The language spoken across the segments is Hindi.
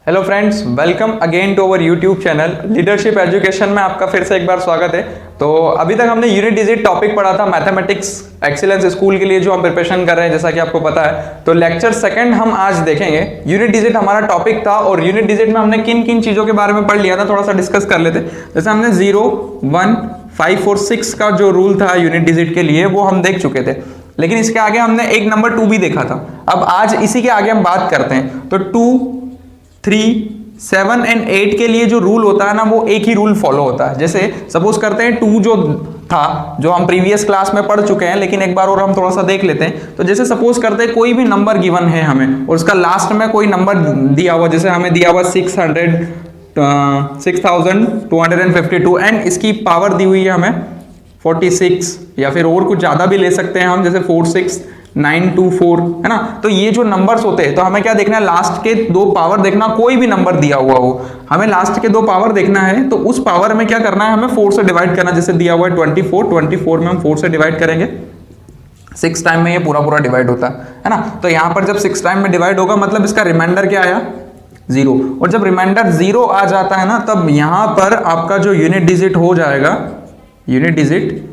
Hello friends, welcome again to our YouTube channel Leadership Education में आपका फिर से एक बार स्वागत है। तो अभी तक हमने यूनिट डिजिट टॉपिक पढ़ा था मैथमेटिक्स एक्सीलेंस स्कूल के लिए जो हम प्रिपरेशन कर रहे हैं, जैसा कि आपको पता है। तो लेक्चर सेकंड हम आज देखेंगे। यूनिट डिजिट हमारा टॉपिक था और यूनिट डिजिट में हमने किन किन चीज़ों के बारे में पढ़ लिया था थोड़ा सा डिस्कस कर लेते। जैसे हमने 0, 1, 5 और 6 का जो रूल था यूनिट डिजिट के लिए वो हम देख चुके थे, लेकिन इसके आगे हमने एक नंबर 2 भी देखा था। अब आज इसी के आगे हम बात करते हैं। तो 2, 3, 7 एंड 8 के लिए जो रूल होता है ना, वो एक ही रूल फॉलो होता है। जैसे सपोज करते हैं 2 जो था, जो हम प्रीवियस क्लास में पढ़ चुके हैं, लेकिन एक बार और हम थोड़ा सा देख लेते हैं। तो जैसे सपोज करते हैं कोई भी नंबर गिवन है हमें और उसका लास्ट में कोई नंबर दिया हुआ, जैसे हमें दिया हुआ 6252 एंड इसकी पावर दी हुई है हमें 46, या फिर और कुछ ज्यादा भी ले सकते हैं हम, जैसे 46924, है ना। तो ये जो नंबर्स होते हैं, तो हमें क्या देखना है, लास्ट के 2 पावर देखना। कोई भी नंबर दिया हुआ हो, हमें लास्ट के 2 पावर देखना है। तो उस पावर में क्या करना है, हमें 4 से डिवाइड करना। जैसे दिया हुआ है 24 में हम 4 से डिवाइड करेंगे। 6 टाइम में ये पूरा डिवाइड होता है ना। तो यहाँ पर जब 6 टाइम में डिवाइड होगा, मतलब इसका रिमाइंडर क्या आया, 0। और जब रिमाइंडर 0 आ जाता है ना, तब यहां पर आपका जो यूनिट डिजिट हो जाएगा, यूनिट डिजिट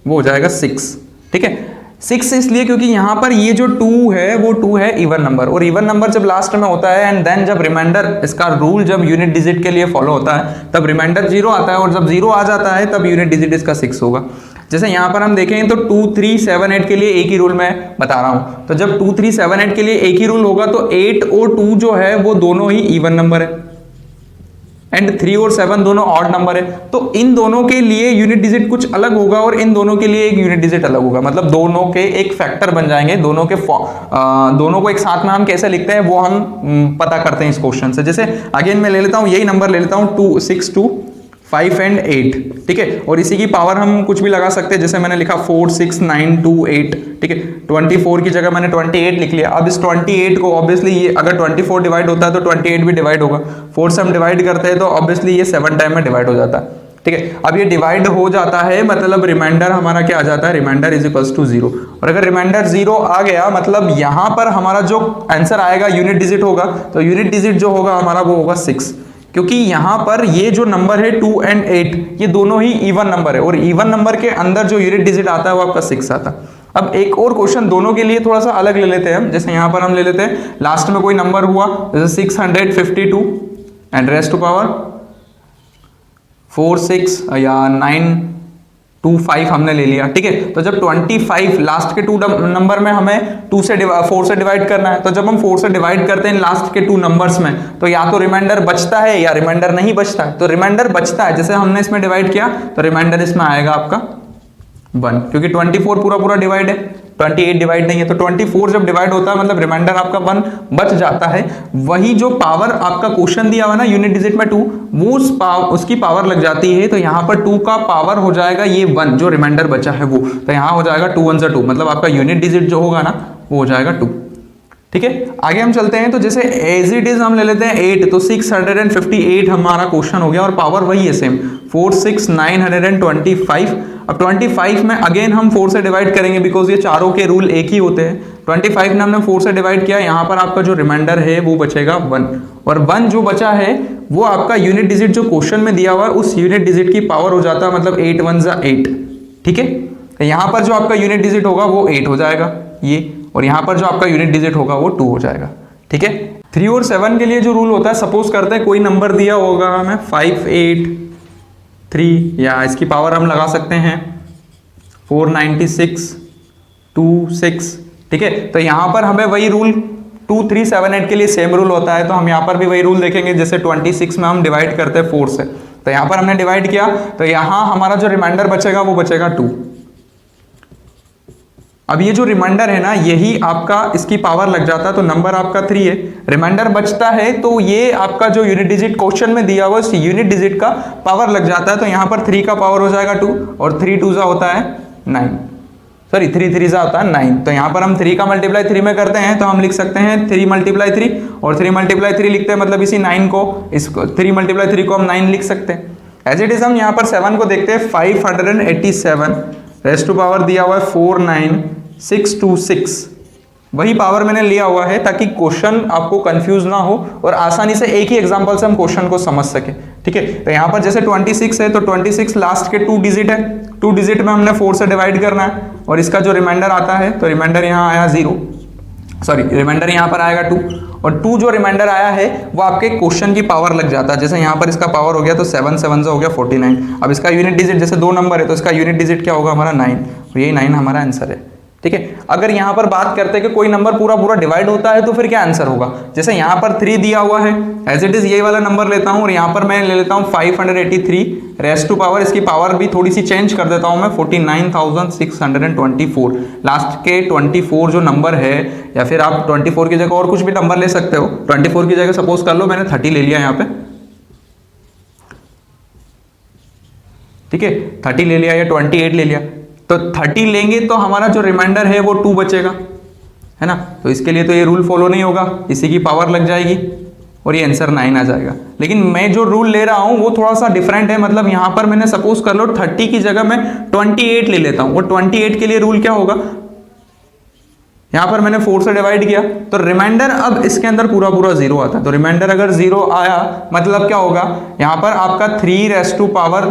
वो हो जाएगा 6। ठीक है, 6 इसलिए क्योंकि यहां पर ये जो 2 है वो 2 है इवन नंबर, और इवन नंबर जब लास्ट में होता है एंड देन जब रिमाइंडर, इसका रूल जब यूनिट डिजिट के लिए फॉलो होता है, तब रिमाइंडर 0 आता है, और जब 0 आ जाता है तब यूनिट डिजिट इसका 6 होगा। जैसे यहां पर हम देखें तो 2, 3, 7, 8 के लिए एक ही रूल मैं बता रहा हूं। तो जब 2, 3, 7, 8 के लिए एक ही रूल होगा, तो 8 और 2 जो है वो दोनों ही इवन नंबर है, एंड 3 और 7 दोनों ऑड नंबर है। तो इन दोनों के लिए यूनिट डिजिट कुछ अलग होगा और इन दोनों के लिए एक यूनिट डिजिट अलग होगा। मतलब दोनों के एक फैक्टर बन जाएंगे। दोनों को एक साथ में हम कैसे लिखते हैं वो हम पता करते हैं इस क्वेश्चन से। जैसे अगेन मैं ले लेता हूं, यही नंबर ले लेता हूं 2, 6, 2, 5 एंड 8। ठीक है, और इसी की पावर हम कुछ भी लगा सकते हैं। जैसे मैंने लिखा 4, 6, 9, 2, 8। ठीक है, 24 की जगह मैंने 28 लिख लिया। अब इस 28 को ऑब्वियसली, ये अगर 24 डिवाइड होता है तो 28 भी डिवाइड होगा। 4 से हम डिवाइड करते हैं तो ऑब्वियसली ये 7 टाइम में डिवाइड हो जाता है। ठीक है, अब ये डिवाइड हो जाता है, मतलब रिमाइंडर हमारा क्या आ जाता है, रिमाइंडर इज इक्वल्स टू 0। और अगर रिमाइंडर 0 आ गया, मतलब यहां पर हमारा जो आंसर आएगा यूनिट डिजिट होगा। तो यूनिट डिजिट जो होगा हमारा वो होगा 6, क्योंकि यहां पर ये जो नंबर है 2 एंड 8 ये दोनों ही इवन नंबर है, और इवन नंबर के अंदर जो यूनिट डिजिट आता है वो आपका 6 आता है। अब एक और क्वेश्चन दोनों के लिए थोड़ा सा अलग ले लेते हैं हम। जैसे यहां पर हम ले लेते हैं लास्ट में कोई नंबर हुआ, जैसे 652 एंड रेस्ट टू पावर 4, 6 या 9, 2, 5 हमने ले लिया। ठीक है, तो जब 25 लास्ट के 2 नंबर में हमें 4 से डिवाइड करना है, तो जब हम 4 से डिवाइड करते हैं लास्ट के 2 नंबर्स में, तो या तो रिमाइंडर बचता है या रिमाइंडर नहीं बचता है। तो रिमाइंडर बचता है, जैसे हमने इसमें डिवाइड किया तो रिमाइंडर इसमें आएगा आपका 1, क्योंकि 24 पूरा डिवाइड है, 28 डिवाइड नहीं है। तो 24 जब डिवाइड होता है मतलब रिमाइंडर आपका 1 बच जाता है। वही जो पावर आपका क्वेश्चन दिया हुआ ना यूनिट डिजिट में 2, वो उसकी पावर लग जाती है। तो यहाँ पर 2 का पावर हो जाएगा ये 1, जो रिमाइंडर बचा है वो। तो यहाँ हो जाएगा 2 1 2, मतलब आपका यूनिट डिजिट जो होगा ना वो हो जाएगा 2। ठीक है, आगे हम चलते हैं। तो जैसे एज इट इज हम ले लेते हैं 8, तो 658 हमारा क्वेश्चन हो गया, और पावर वही है सेम 4, 6, 925। अब 25 में अगेन हम 4 से डिवाइड करेंगे, बिकॉज ये चारों के रूल एक ही होते हैं। 25 में हमने 4 से डिवाइड किया, यहाँ पर आपका जो रिमाइंडर है वो बचेगा 1, और 1 जो बचा है वो आपका यूनिट डिजिट जो क्वेश्चन में दिया हुआ है उस यूनिट डिजिट की पावर हो जाता है, मतलब 8 1 8। ठीक है, तो यहाँ पर जो आपका यूनिट डिजिट होगा वो 8 हो जाएगा ये, और यहाँ पर जो आपका यूनिट डिजिट होगा वो 2 हो जाएगा। ठीक है, 3 और 7 के लिए जो रूल होता है, सपोज करते हैं कोई नंबर दिया होगा हमें 5 8 3, या इसकी पावर हम लगा सकते हैं 496 2 6। ठीक है, तो यहाँ पर हमें वही रूल 2 3 7 8 के लिए सेम रूल होता है। तो हम यहाँ पर भी वही रूल देखेंगे। जैसे 26 में हम डिवाइड करते हैं 4 से, तो यहाँ पर हमने डिवाइड किया, तो यहाँ हमारा जो रिमाइंडर बचेगा वो बचेगा 2। अब ये जो रिमाइंडर है ना, यही आपका इसकी पावर लग जाता है, तो नंबर आपका 3 है। रिमाइंडर बचता है तो ये आपका जो यूनिट डिजिट क्वेश्चन में दिया हुआ यूनिट डिजिट का पावर लग जाता है। तो यहाँ पर 3 का पावर हो जाएगा 2, और 3 2 होता है 9, सॉरी 3 3 होता है 9। तो यहाँ पर हम 3 का मल्टीप्लाई 3 में करते हैं, तो हम लिख सकते हैं 3 × 3, और 3 × 3 लिखते हैं, मतलब इसी 9 को, इसको 3 × 3 को हम 9 लिख सकते हैं। एज इट इज हम यहाँ पर 7 को देखते हैं, 587 रेस्ट टू पावर दिया हुआ है 49626। वही पावर मैंने लिया हुआ है ताकि क्वेश्चन आपको कंफ्यूज ना हो और आसानी से एक ही एग्जांपल से हम क्वेश्चन को समझ सके। ठीक है, तो यहाँ पर जैसे 26 है तो 26 लास्ट के 2 डिजिट है, 2 डिजिट में हमने 4 से डिवाइड करना है और इसका जो रिमाइंडर आता है तो रिमाइंडर यहाँ आया 0, सॉरी रिमाइंडर यहाँ पर आएगा 2 और 2 जो रिमाइंडर आया है वो आपके क्वेश्चन की पावर लग जाता है। जैसे यहाँ पर इसका पावर हो गया तो 7 7 से हो गया 49। अब इसका यूनिट डिजिट जैसे 2 नंबर है तो इसका यूनिट डिजिट क्या होगा हमारा 9 और यही 9 हमारा आंसर है। ठीक है, अगर यहाँ पर बात करते हैं कि कोई नंबर पूरा पूरा डिवाइड होता है तो फिर क्या आंसर होगा। जैसे यहाँ पर 3 दिया हुआ है, एज इट इज ये वाला नंबर लेता हूँ और यहाँ पर मैं ले लेता हूँ 583 रेस्ट टू पावर, इसकी पावर भी थोड़ी सी चेंज कर देता हूँ मैं 49,624। लास्ट के 24 जो नंबर है, या फिर आप 24 की जगह और कुछ भी नंबर ले सकते हो। 24 की जगह सपोज कर लो मैंने 30 ले लिया यहाँ पे। ठीक है, 30 ले लिया या 28 ले लिया, तो 30 लेंगे तो हमारा जो रिमाइंडर है वो 2 बचेगा, है ना। तो इसके लिए तो ये रूल फॉलो नहीं होगा, इसी की पावर लग जाएगी और ये आंसर 9 आ जाएगा। लेकिन मैं जो रूल ले रहा हूं वो थोड़ा सा डिफरेंट है, मतलब यहां पर मैंने सपोज कर लो 30 की जगह मैं 28 ले लेता हूं और 28 के लिए रूल क्या होगा, यहां पर मैंने 4 से डिवाइड किया तो रिमाइंडर अब इसके अंदर पूरा पूरा 0 आता है। तो रिमाइंडर अगर 0 आया मतलब क्या होगा, यहां पर आपका 3 रेस्ट टू पावर,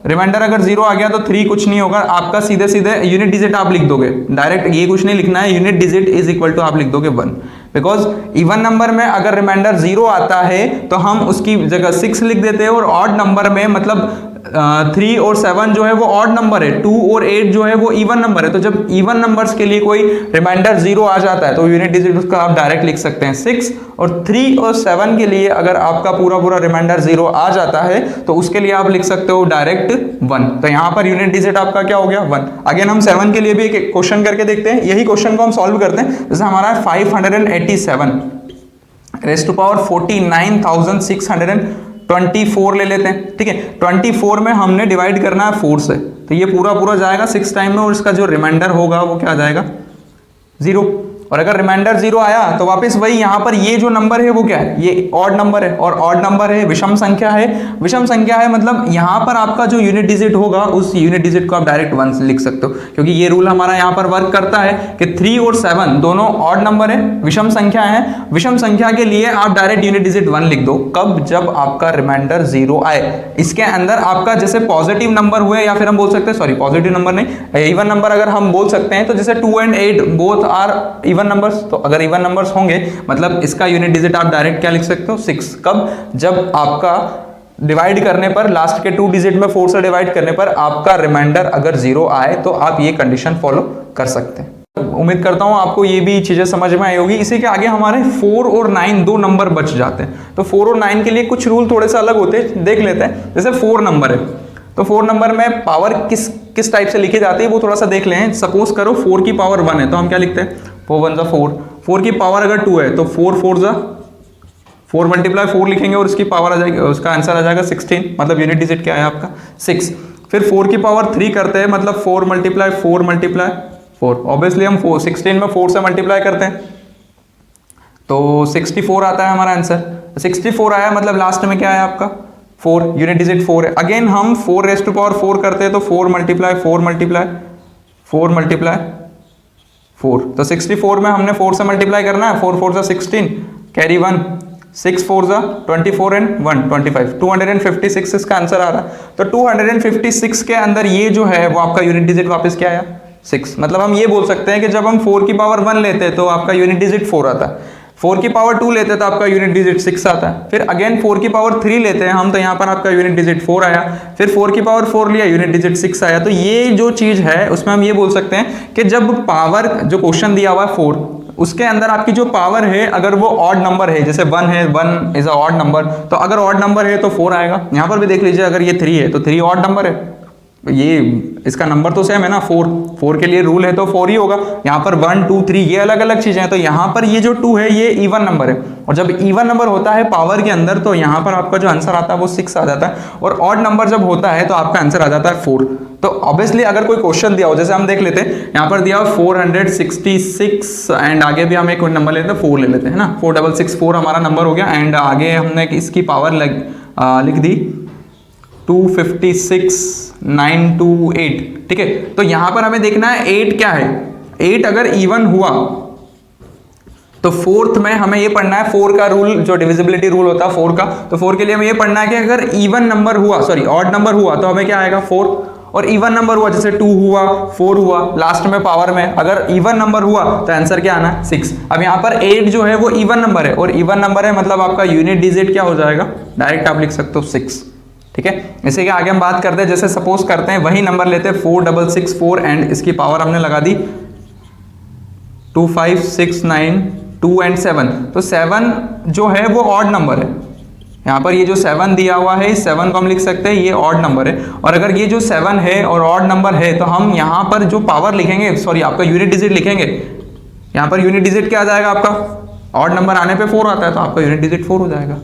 रिमाइंडर अगर 0 आ गया तो 3 कुछ नहीं होगा, आपका सीधे सीधे यूनिट डिजिट आप लिख दोगे, डायरेक्ट ये कुछ नहीं लिखना है, unit digit is equal to आप लिख दोगे 1। बिकॉज इवन नंबर में अगर रिमाइंडर 0 आता है तो हम उसकी जगह 6 लिख देते हैं और ऑड नंबर में मतलब 3 और 7 जो है वो ऑड नंबर है, 2 और 8 जो है वो इवन नंबर है। तो जब इवन नंबर्स के लिए कोई रिमाइंडर 0 आ जाता है तो यूनिट डिजिट उसका आप डायरेक्ट लिख सकते हैं 6, और 3 और 7 के लिए अगर आपका पूरा पूरा रिमाइंडर 0 आ जाता है तो उसके लिए आप लिख सकते हो डायरेक्ट 1। तो यहाँ पर यूनिट डिजिट आपका क्या हो गया 1। अगेन हम 7 के लिए भी एक क्वेश्चन करके देखते हैं, यही क्वेश्चन को हम सॉल्व करते हैं। जैसे हमारा 587 रेज़ टू पावर 49,624 ले लेते हैं। ठीक है, 24 में हमने डिवाइड करना है 4 से, तो ये पूरा पूरा जाएगा 6 टाइम में और इसका जो रिमाइंडर होगा वो क्या आ जाएगा 0। और अगर रिमाइंडर 0 आया तो वापस वही यहाँ पर ये जो नंबर है वो क्या है, ये ऑड नंबर है और ऑड नंबर है, विषम संख्या है। विषम संख्या है मतलब यहाँ पर आपका जो यूनिट डिजिट होगा उस यूनिट डिजिट को आप डायरेक्ट 1 लिख सकते हो, क्योंकि ये रूल हमारा यहाँ पर वर्क करता है कि 3 और 7 दोनों ऑड नंबर है, विषम संख्या है। विषम संख्या के लिए आप डायरेक्ट यूनिट डिजिट 1 लिख दो, कब, जब आपका रिमाइंडर 0 आए। इसके अंदर आपका जैसे पॉजिटिव नंबर हुए, या फिर हम बोल सकते हैं, सॉरी पॉजिटिव नंबर नहीं, इवन नंबर अगर हम बोल सकते हैं तो जैसे 2 and 8 both are even numbers, तो अगर इवन नंबर्स होंगे मतलब इसका यूनिट डिजिट आप डायरेक्ट क्या लिख सकते हो 6। कब, जब आपका डिवाइड करने पर लास्ट के 2 डिजिट में 4 से डिवाइड करने पर आपका रिमाइंडर अगर 0 आए तो आप ये कंडीशन फॉलो कर सकते हैं। उम्मीद करता हूं आपको ये भी चीजें समझ में आई होगी। इसी के आगे हमारे 4 और 9 दो नंबर बच जाते हैं, तो 4 और 9 के लिए कुछ रूल थोड़े से अलग होते हैं, देख लेते हैं। जैसे 4 नंबर है तो 4 नंबर में पावर किस टाइप से लिखी जाती है वो थोड़ा सा देख लें। सपोज करो 4 की पावर 1 है तो हम क्या लिखते हैं 4 1 4, 4 की पावर अगर 2 है तो 4 4 4 मल्टीप्लाई 4 लिखेंगे और उसकी पावर आ जाएगी, उसका आंसर आ जाएगा 16, मतलब यूनिट डिजिट क्या है आपका 6। फिर 4 की पावर 3 करते हैं मतलब 4 मल्टीप्लाई 4 मल्टीप्लाई 4, ऑब्वियसली हम 16 में 4 से मल्टीप्लाई करते हैं तो 64 आता है हमारा आंसर। 64 आया मतलब लास्ट में क्या है आपका 4, यूनिट डिजिट 4 है। अगेन हम 4 रेज़ टू पावर 4 करते हैं तो 4 मल्टीप्लाई 4 मल्टीप्लाई 4 मल्टीप्लाई 4, तो 64 में हमने 4 से मल्टीप्लाई करना है, 4 4 16 कैरी 1, 6 4 24 एंड 1 25, 256 इसका आंसर आ रहा है। तो 256 के अंदर ये जो है वो आपका यूनिट डिजिट वापस क्या आया 6। मतलब हम ये बोल सकते हैं कि जब हम 4 की पावर 1 लेते हैं तो आपका यूनिट डिजिट 4 आता है, 4 की पावर 2 लेते हैं तो आपका यूनिट डिजिट 6 आता है, फिर अगेन 4 की पावर 3 लेते हैं हम तो यहाँ पर आपका यूनिट डिजिट 4 आया, फिर 4 की पावर 4 लिया यूनिट डिजिट 6 आया। तो ये जो चीज़ है उसमें हम ये बोल सकते हैं कि जब पावर, जो क्वेश्चन दिया हुआ है 4, उसके अंदर आपकी जो पावर है अगर वो ऑड नंबर है, जैसे 1 है, 1 इज अ ऑड नंबर, तो अगर ऑड नंबर है तो 4 आएगा। यहाँ पर भी देख लीजिए अगर ये 3 है तो 3 ऑड नंबर है, ये इसका नंबर तो सेम है ना 4 के लिए रूल है तो 4 ही होगा। यहाँ पर 1 2 3 ये अलग अलग चीजें हैं, तो यहाँ पर ये जो 2 है ये इवन नंबर है, और जब इवन नंबर होता है पावर के अंदर तो यहाँ पर आपका जो आंसर आता है वो 6 आ जाता है, और ऑड नंबर जब होता है तो आपका आंसर आ जाता है 4। तो ऑब्वियसली अगर कोई क्वेश्चन दिया हो, जैसे हम देख लेते हैं यहाँ पर दिया 466 एंड आगे भी हम एक नंबर लेते हैं 4 ले लेते हैं ना, 4664 हमारा नंबर हो गया, एंड आगे हमने इसकी पावर लिख दी 256928। ठीक है, तो यहां पर हमें देखना है 8 क्या है, 8 अगर इवन हुआ तो फोर्थ में हमें ये पढ़ना है 4 का रूल, जो डिविजिबिलिटी रूल होता है 4 का। तो 4 के लिए हमें ये पढ़ना है कि अगर इवन नंबर हुआ, सॉरी ऑड नंबर हुआ, तो हमें क्या आएगा 4, और इवन नंबर हुआ जैसे 2 हुआ, 4 हुआ, लास्ट में पावर में अगर इवन नंबर हुआ तो आंसर क्या आना है 6। अब यहाँ पर 8 जो है वो इवन नंबर है, और इवन नंबर है मतलब आपका यूनिट डिजिट क्या हो जाएगा, डायरेक्ट आप लिख सकते हो 6। ठीक है, इसी के आगे हम बात करते हैं, जैसे सपोज करते हैं वही नंबर लेते हैं 4664 एंड इसकी पावर हमने लगा दी 2 5 6 9 2 एंड 7। तो 7 जो है वो ऑड नंबर है, यहाँ पर ये जो 7 दिया हुआ है इस 7 को हम लिख सकते हैं ये ऑड नंबर है। और अगर ये जो 7 है और ऑड नंबर है तो हम यहाँ पर जो पावर लिखेंगे, सॉरी आपका यूनिट डिजिट लिखेंगे, यहाँ पर यूनिट डिजिट क्या आ जाएगा आपका, ऑड नंबर आने पे 4 आता है तो आपका यूनिट डिजिट 4 हो जाएगा।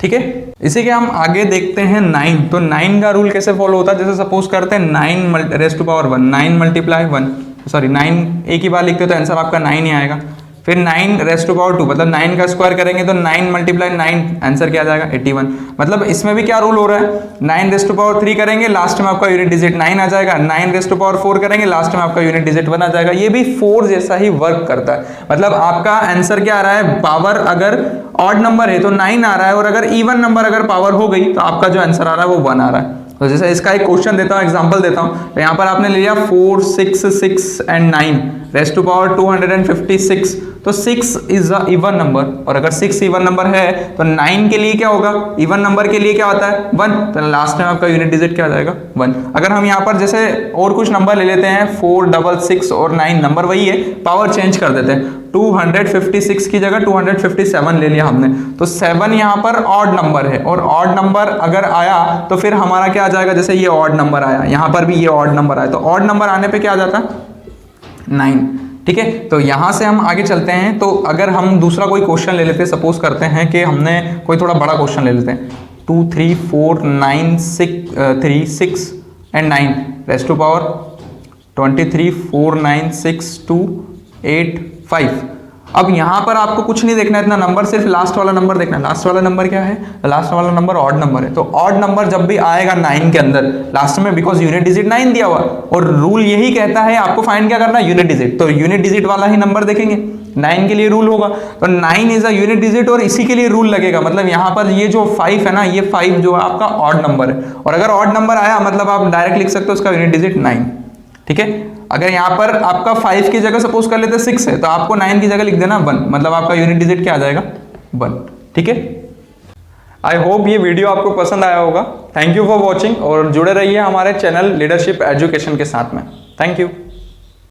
ठीक है, इसी के हम आगे देखते हैं 9। तो 9 का रूल कैसे फॉलो होता है, जैसे सपोज करते हैं 9 raise to power 1, 9 multiply 1, sorry 9 एक ही बार लिखते हो तो आंसर आपका 9 ही आएगा। फिर 9 रेज़ टू पावर 2 मतलब 9 का स्क्वायर करेंगे तो 9 मल्टीप्लाई 9 आंसर क्या आ जाएगा 81। मतलब इसमें भी क्या रूल हो रहा है, 9 रेज़ टू पावर 3 करेंगे लास्ट में आपका यूनिट डिजिट 9 आ जाएगा, 9 रेज़ टू पावर 4 करेंगे लास्ट में आपका यूनिट डिजिट 1 आ जाएगा। ये भी 4 जैसा ही वर्क करता है, मतलब आपका आंसर क्या आ रहा है, पावर अगर ऑड नंबर है तो 9 आ रहा है, और अगर इवन नंबर अगर पावर हो गई तो आपका जो आंसर आ रहा है वो 1 आ रहा है। तो जैसे इसका एक क्वेश्चन देता हूँ, एग्जांपल देता हूँ। तो यहाँ पर आपने ले लिया 4 6 6 एंड 9 रेज़ टू पावर 256। तो 6 इज अ इवन नंबर, और अगर 6 इवन नंबर है तो 9 के लिए क्या होगा, इवन नंबर के लिए क्या होता है 1, तो लास्ट में आपका यूनिट डिजिट क्या आ जाएगा 1। अगर हम यहाँ पर जैसे और कुछ नंबर ले लेते हैं 4 6 6 और 9, नंबर वही है, पावर चेंज कर देते हैं, 256 की जगह 257 ले लिया हमने, तो 7 यहाँ पर ऑड नंबर है, और ऑड नंबर अगर आया तो फिर हमारा क्या आ जाएगा, जैसे ये ऑड नंबर आया, यहाँ पर भी ये ऑड नंबर आया, तो ऑड नंबर आने पे क्या आ जाता है 9। ठीक है, तो यहाँ से हम आगे चलते हैं। तो अगर हम दूसरा कोई क्वेश्चन ले लेते हैं, सपोज करते हैं कि हमने कोई थोड़ा बड़ा क्वेश्चन ले लेते हैं 2 3 4 9 3 6 एंड 9 रेज़ टू पावर 23 4 9 6 2 8 5। अब यहाँ पर आपको कुछ नहीं देखना है इतना नंबर, सिर्फ लास्ट वाला नंबर देखना है। लास्ट वाला नंबर क्या है, लास्ट वाला नंबर ऑड नंबर है। तो ऑड नंबर जब भी आएगा 9 के अंदर लास्ट में, बिकॉज यूनिट डिजिट 9 दिया हुआ, और रूल यही कहता है आपको फाइंड क्या करना है, यूनिट डिजिट। तो यूनिट डिजिट वाला ही नंबर देखेंगे, 9 के लिए रूल होगा, तो 9 इज अ यूनिट डिजिट और इसी के लिए रूल लगेगा। मतलब यहाँ पर ये जो 5 है ना, ये 5 जो है आपका ऑड नंबर है, और अगर ऑड नंबर आया मतलब आप डायरेक्ट लिख सकते हो उसका यूनिट डिजिट 9। ठीक है, अगर यहाँ पर आपका 5 की जगह सपोज कर लेते 6 है, तो आपको 9 की जगह लिख देना 1, मतलब आपका यूनिट डिजिट क्या आ जाएगा 1। ठीक है, आई होप ये वीडियो आपको पसंद आया होगा। थैंक यू फॉर वॉचिंग, और जुड़े रहिए हमारे चैनल लीडरशिप एजुकेशन के साथ में। Thank you.